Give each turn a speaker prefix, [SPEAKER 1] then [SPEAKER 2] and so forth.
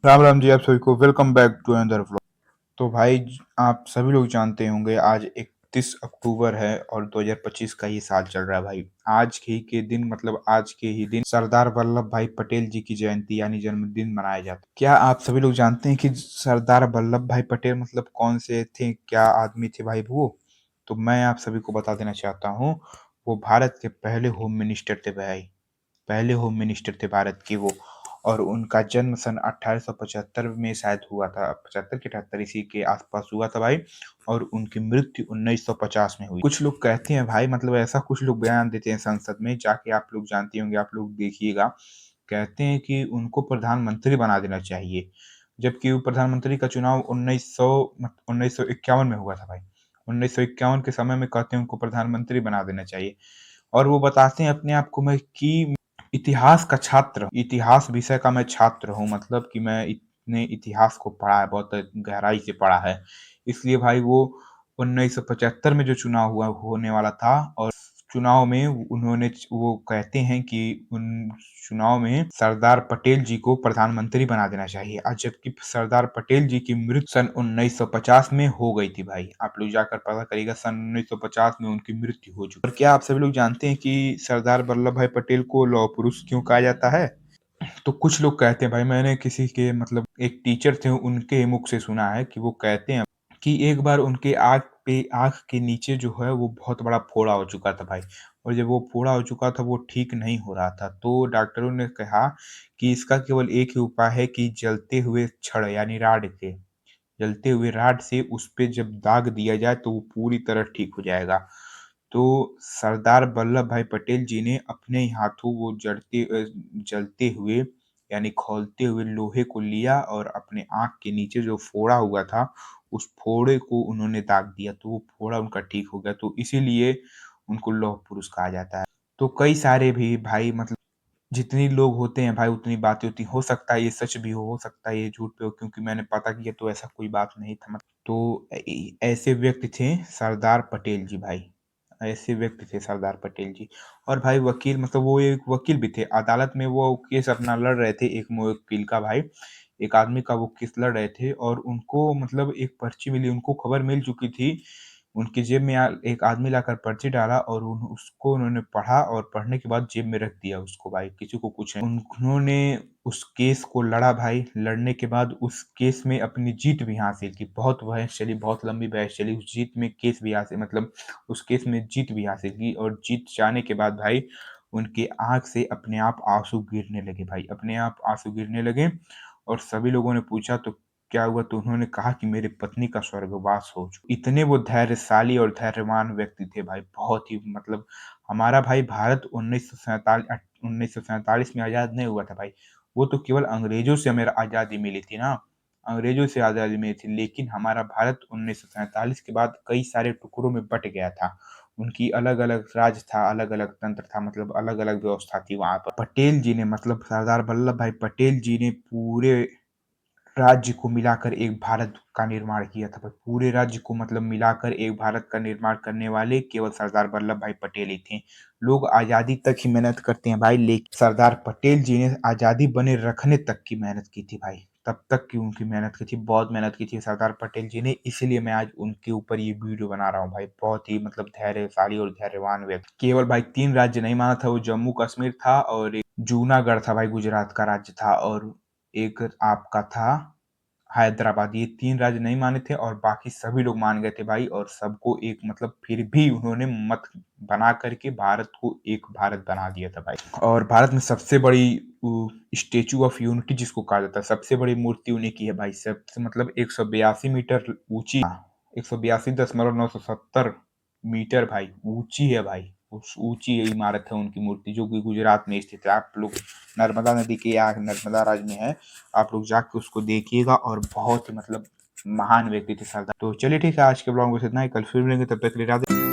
[SPEAKER 1] राम राम जी, आप सभी को welcome back to another vlog. तो भाई आप सभी लोग जानते होंगे आज 31 अक्टूबर है और 2025 का ही साल चल रहा है भाई। आज ही के दिन मतलब आज के ही दिन सरदार वल्लभ भाई पटेल जी की जयंती यानी जन्मदिन मनाया जाता है। क्या आप सभी लोग जानते हैं कि सरदार वल्लभ भाई पटेल मतलब कौन से थे, क्या आदमी थे भाई वो? तो मैं आप सभी को बता देना चाहता हूँ, वो भारत के पहले होम मिनिस्टर थे भाई। पहले होम मिनिस्टर थे भारत के वो। और उनका जन्म सन 1875 में शायद हुआ था, 75 के 78 इसी के आसपास हुआ था भाई। और उनकी मृत्यु 1950 में हुई। कुछ लोग कहते हैं भाई, मतलब ऐसा कुछ लोग बयान देते हैं संसद में जाके, आप लोग जानते होंगे, आप लोग देखिएगा। कहते हैं कि उनको प्रधानमंत्री बना देना चाहिए, जबकि वो प्रधानमंत्री का चुनाव 1951 में हुआ था भाई। 1951 के समय में कहते हैं उनको प्रधानमंत्री बना देना चाहिए। और वो बताते हैं अपने आप को मैं कि इतिहास का छात्र, इतिहास विषय का मैं छात्र हूँ, मतलब कि मैं इतने इतिहास को पढ़ा है, बहुत गहराई से पढ़ा है। इसलिए भाई वो 1975 में जो चुनाव हुआ होने वाला था, और चुनाव में उन्होंने वो कहते हैं कि उन चुनाव में सरदार पटेल जी को प्रधानमंत्री बना देना चाहिए। आज जबकि सरदार पटेल जी की मृत्यु सन 1950 में हो गई थी भाई। आप लोग जाकर पता करिएगा, सन 1950 में उनकी मृत्यु हो चुकी। और क्या आप सभी लोग जानते हैं कि सरदार वल्लभ भाई पटेल को लौह पुरुष क्यों कहा जाता है? तो कुछ लोग कहते हैं भाई, मैंने किसी के मतलब एक टीचर थे उनके मुख से सुना है कि वो कहते हैं कि एक बार उनके आँख के नीचे जो है वो बहुत बड़ा फोड़ा हो चुका था भाई। और जब वो फोड़ा हो चुका था वो ठीक नहीं हो रहा था, तो डॉक्टरों ने कहा कि इसका केवल एक ही उपाय है कि जलते हुए छड़ यानी राड से, जलते हुए राड से उस पे जब दाग दिया जाए तो वो पूरी तरह ठीक हो जाएगा। तो सरदार वल्लभ भाई पटेल जी ने अपने ही हाथों वो जलते हुए यानी खौलते हुए लोहे को लिया और अपने आँख के नीचे जो फोड़ा हुआ था, उस फोड़े को उन्होंने दाग दिया, तो वो फोड़ा उनका ठीक हो गया। तो इसीलिए उनको लौह पुरुष कहा जाता है। तो कई सारे भी भाई मतलब जितनी लोग होते हैं भाई उतनी बातें होती हैं। हो सकता है ये सच भी हो सकता है ये झूठ भी हो, क्योंकि मैंने पता किया तो ऐसा कोई बात नहीं था। तो ऐसे व्यक्ति थे सरदार पटेल जी भाई। ऐसे व्यक्ति थे सरदार पटेल जी। और भाई वकील, मतलब वो एक वकील भी थे। अदालत में वो केस अपना लड़ रहे थे, एक वकील का भाई, एक आदमी का वो केस लड़ रहे थे, और उनको मतलब एक पर्ची मिली, उनको खबर मिल चुकी थी। उनकी जेब में एक आदमी लाकर पर्ची डाला और उसको उन्होंने पढ़ा, और पढ़ने के बाद जेब में रख दिया उसको भाई, किसी को कुछ नहीं। उन्होंने उस केस को लड़ा भाई। लड़ने के बाद उस केस में अपनी जीत भी हासिल की। बहुत बहस चली, बहुत लंबी बहस चली। उस जीत में केस भी हासिल मतलब उस केस में जीत भी हासिल की, और जीत जाने के बाद भाई उनकी आँख से अपने आप आँसू गिरने लगे भाई, अपने आप आँसू गिरने लगे। और सभी लोगों ने पूछा तो क्या हुआ? तो उन्होंने कहा कि मेरी पत्नी का स्वर्गवास हो चुका। इतने वो धैर्यशाली और धैर्यवान व्यक्ति थे भाई, बहुत ही मतलब। हमारा भाई भारत 1947 में आज़ाद नहीं हुआ था भाई। वो तो केवल अंग्रेजों से हमें आज़ादी मिली थी ना, अंग्रेजों से आज़ादी मिली थी। लेकिन हमारा भारत 1947 के बाद कई सारे टुकड़ों में बँट गया था। उनकी अलग-अलग राज्य था, अलग-अलग तंत्र था, मतलब अलग-अलग व्यवस्था थी वहाँ पर। पटेल जी ने मतलब सरदार वल्लभ भाई पटेल जी ने पूरे राज्य को मिलाकर एक भारत का निर्माण किया था। पूरे राज्य को मतलब मिलाकर एक भारत का निर्माण करने वाले केवल सरदार वल्लभ भाई पटेल ही थे। लोग आज़ादी तक ही मेहनत करते हैं भाई, लेकिन सरदार पटेल जी ने आज़ादी बने रखने तक की मेहनत की थी भाई। तब तक की उनकी मेहनत की थी, बहुत मेहनत की थी सरदार पटेल जी ने। इसीलिए मैं आज उनके ऊपर ये वीडियो बना रहा हूँ भाई। बहुत ही मतलब धैर्यशाली और धैर्यवान व्यक्ति। केवल भाई 3 राज्य नहीं माना था वो, जम्मू कश्मीर था, और एक जूनागढ़ था भाई, गुजरात का राज्य था, और एक आपका था हैदराबाद। ये 3 राज्य नहीं माने थे और बाकी सभी लोग मान गए थे भाई, और सबको एक मतलब फिर भी उन्होंने मत बना करके भारत को एक भारत बना दिया था भाई। और भारत में सबसे बड़ी स्टैच्यू ऑफ यूनिटी जिसको कहा जाता है, सबसे बड़ी मूर्ति उन्हीं की है भाई। सबसे मतलब 182 मीटर ऊँची, 182.970 मीटर भाई ऊँची है भाई। उस ऊँची इमारत है उनकी मूर्ति, जो कि गुजरात में स्थित है। आप लोग नर्मदा नदी के यहाँ नर्मदा राज्य में है, आप लोग जाके उसको देखिएगा। और बहुत ही मतलब महान व्यक्ति थे सरदार। तो चलिए ठीक है, आज के ब्लॉग में बस इतना ही। कल फिर मिलेंगे, तब तक के लिए राधे।